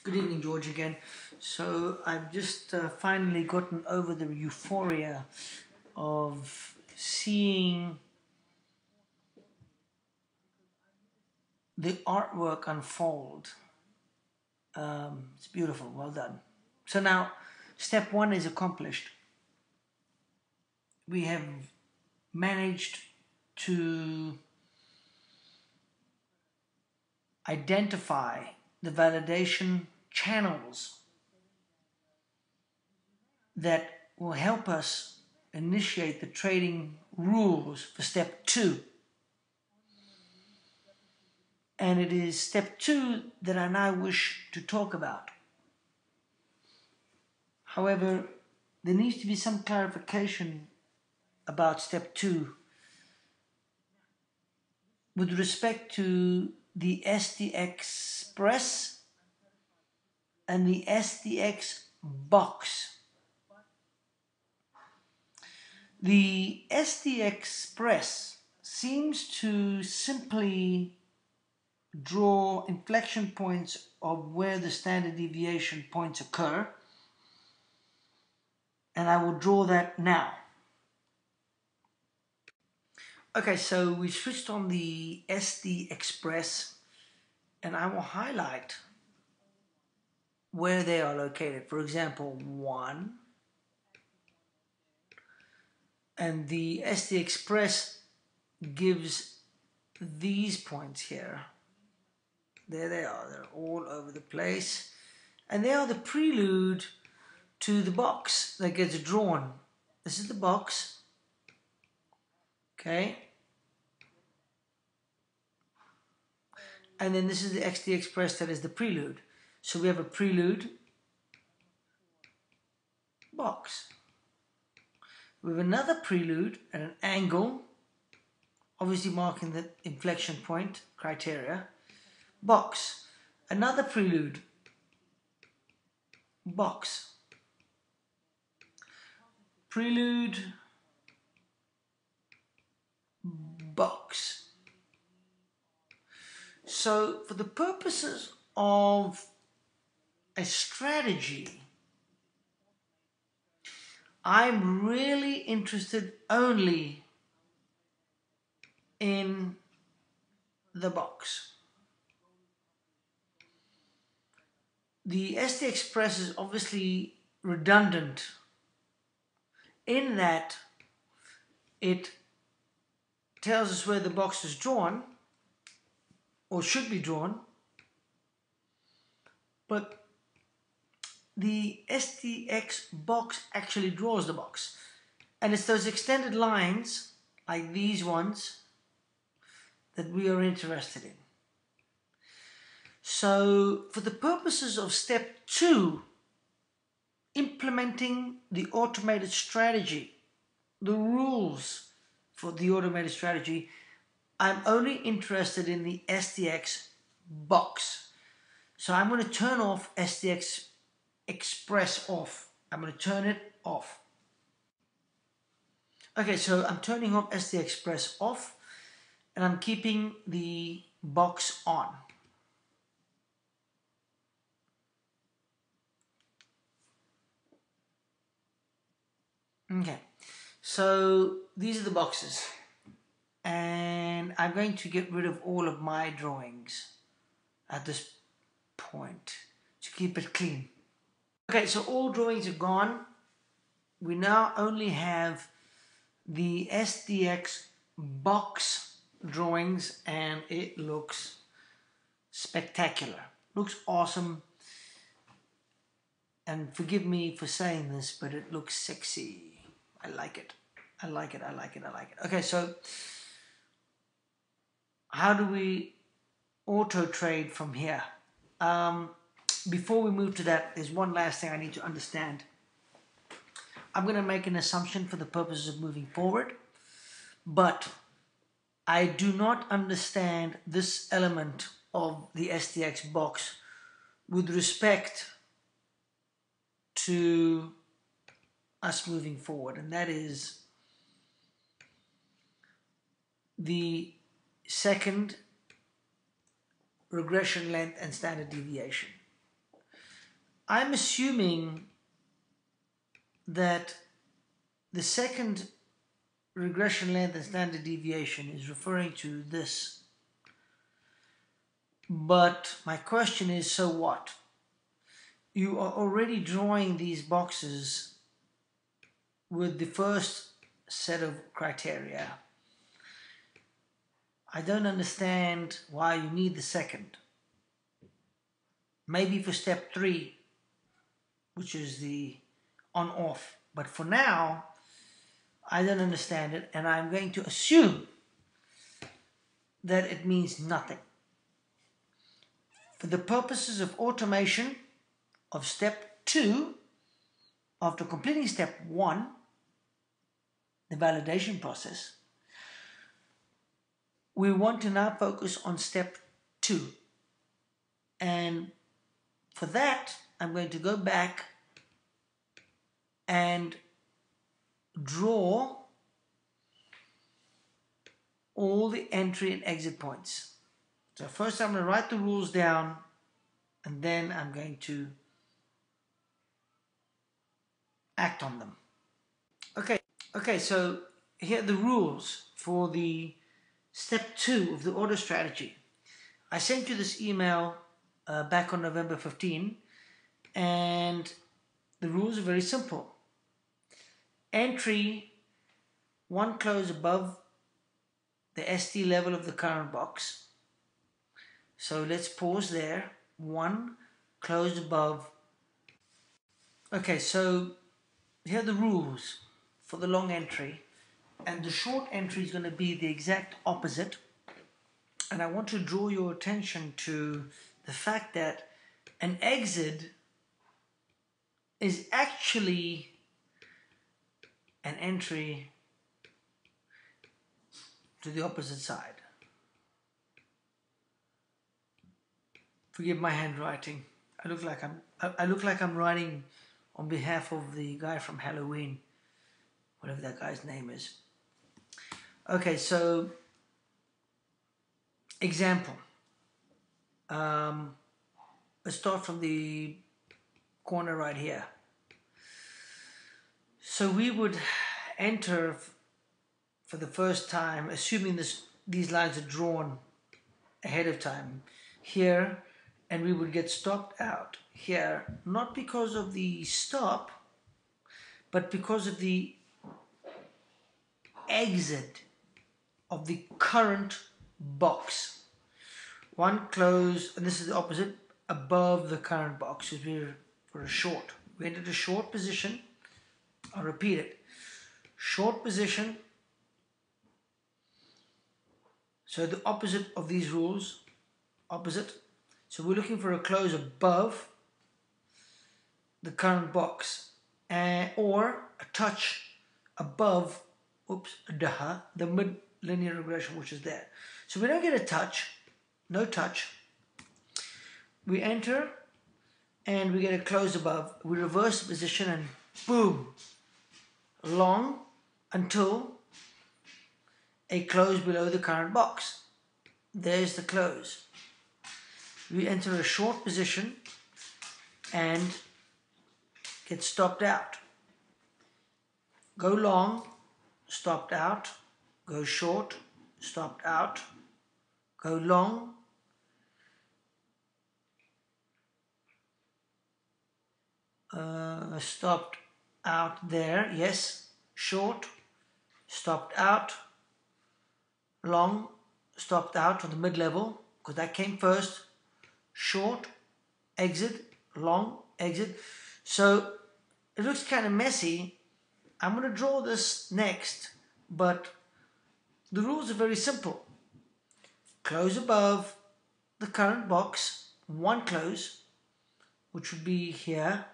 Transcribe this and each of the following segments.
Good evening, George, again. So I've just finally gotten over the euphoria of seeing the artwork unfold. It's beautiful, well done. So now, step one is accomplished. We have managed to identify the validation channels that will help us initiate the trading rules for step two. And it is step two that I now wish to talk about. However, there needs to be some clarification about step two with respect to the SDX Express and the SDX Box. The SDX Express seems to simply draw inflection points of where the standard deviation points occur, and I will draw that now. Okay, so we switched on the SD Express, and I will highlight where they are located. For example, 1, and the SD Express gives these points here. There they are, they're all over the place, and they are the prelude to the box that gets drawn. This is the box, okay, and then this is the XD Express that is the prelude. So we have a prelude box. We have another prelude at an angle, obviously marking the inflection point criteria, box. Another prelude, box. Prelude, box. So for the purposes of a strategy, I'm really interested only in the box. The SD Express is obviously redundant in that it tells us where the box is drawn or should be drawn, but the SDX box actually draws the box, and it's those extended lines like these ones that we are interested in. So for the purposes of step two, implementing the automated strategy, the rules for the automated strategy, I'm only interested in the SDX box. So I'm going to turn off SDX Express off. I'm going to turn it off. Okay, so I'm turning off SDX Express off, and I'm keeping the box on. Okay, so these are the boxes, and I'm going to get rid of all of my drawings at this point to keep it clean. Okay, so all drawings are gone. We now only have the SDX box drawings, and it looks spectacular. Looks awesome. And forgive me for saying this, but it looks sexy. I like it. I like it. I like it. I like it. Okay, so how do we auto trade from here? Before we move to that, there's one last thing I need to understand. I'm going to make an assumption for the purposes of moving forward, but I do not understand this element of the SDX box with respect to us moving forward, and that is the second regression length and standard deviation. I'm assuming that the second regression length and standard deviation is referring to this. But my question is, so what? You are already drawing these boxes with the first set of criteria. I don't understand why you need the second. Maybe for step 3, which is the on-off. But for now, I don't understand it, and I'm going to assume that it means nothing. For the purposes of automation of step 2, after completing step 1, the validation process, we want to now focus on step 2. And for that, I'm going to go back and draw all the entry and exit points. So first I'm going to write the rules down, and then I'm going to act on them. Okay, so here are the rules for the step 2 of the order strategy. I sent you this email back on November 15, and the rules are very simple. Entry 1 close above the SD level of the current box. So let's pause there. 1 close above. Okay, so here are the rules for the long entry, and the short entry is going to be the exact opposite. And I want to draw your attention to the fact that an exit is actually an entry to the opposite side. Forgive my handwriting. I look like I'm writing on behalf of the guy from Halloween, whatever that guy's name is. Okay, so example. Let's start from the corner right here. So we would enter for the first time, assuming these lines are drawn ahead of time, here, and we would get stopped out here, not because of the stop, but because of the exit of the current box. 1 close, and this is the opposite, above the current box, because we're for a short. We entered a short position. I'll repeat it. Short position. So the opposite of these rules, opposite. So we're looking for a close above the current box, or a touch above, the mid-linear regression, which is there. So we don't get a touch, no touch. We enter and we get a close above. We reverse the position and boom, long until a close below the current box. There's the close. We enter a short position and get stopped out. Go long, stopped out. Go short, stopped out. Go long, stopped out there, yes. Short, stopped out. Long, stopped out on the mid-level, because that came first. Short, exit, long, exit. So it looks kind of messy. I'm going to draw this next, but the rules are very simple. Close above the current box, 1 close, which would be here,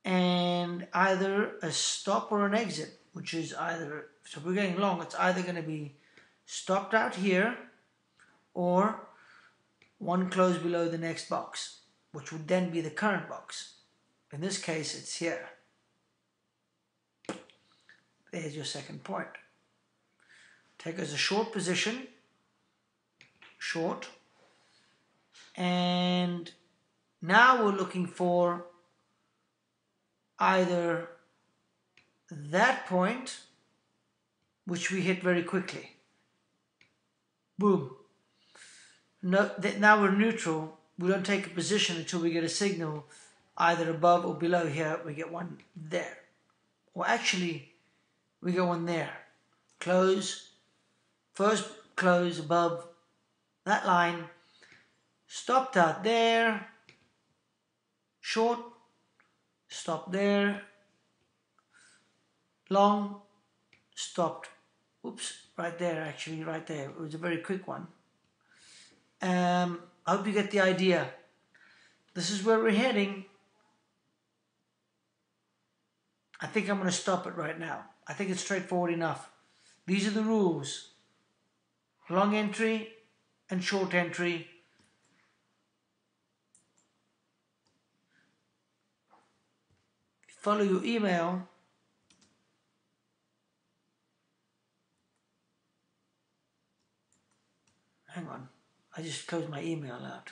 and either a stop or an exit, which is either, so we're going long, it's either going to be stopped out here or 1 close below the next box, which would then be the current box. In this case, it's here. There's your second point. Take as a short position, short, and Now we're looking for either that point, which we hit very quickly. Boom. No, now we're neutral. We don't take a position until we get a signal either above or below here. We get one there. Or actually, we go one there. Close. First close above that line. Stopped out there. Short. Stop there. Long. Stopped. Oops, right there actually, right there. It was a very quick one. I hope you get the idea. This is where we're heading. I think I'm going to stop it right now. I think it's straightforward enough. These are the rules. Long entry and short entry. Follow your email. Hang on. I just closed my email out.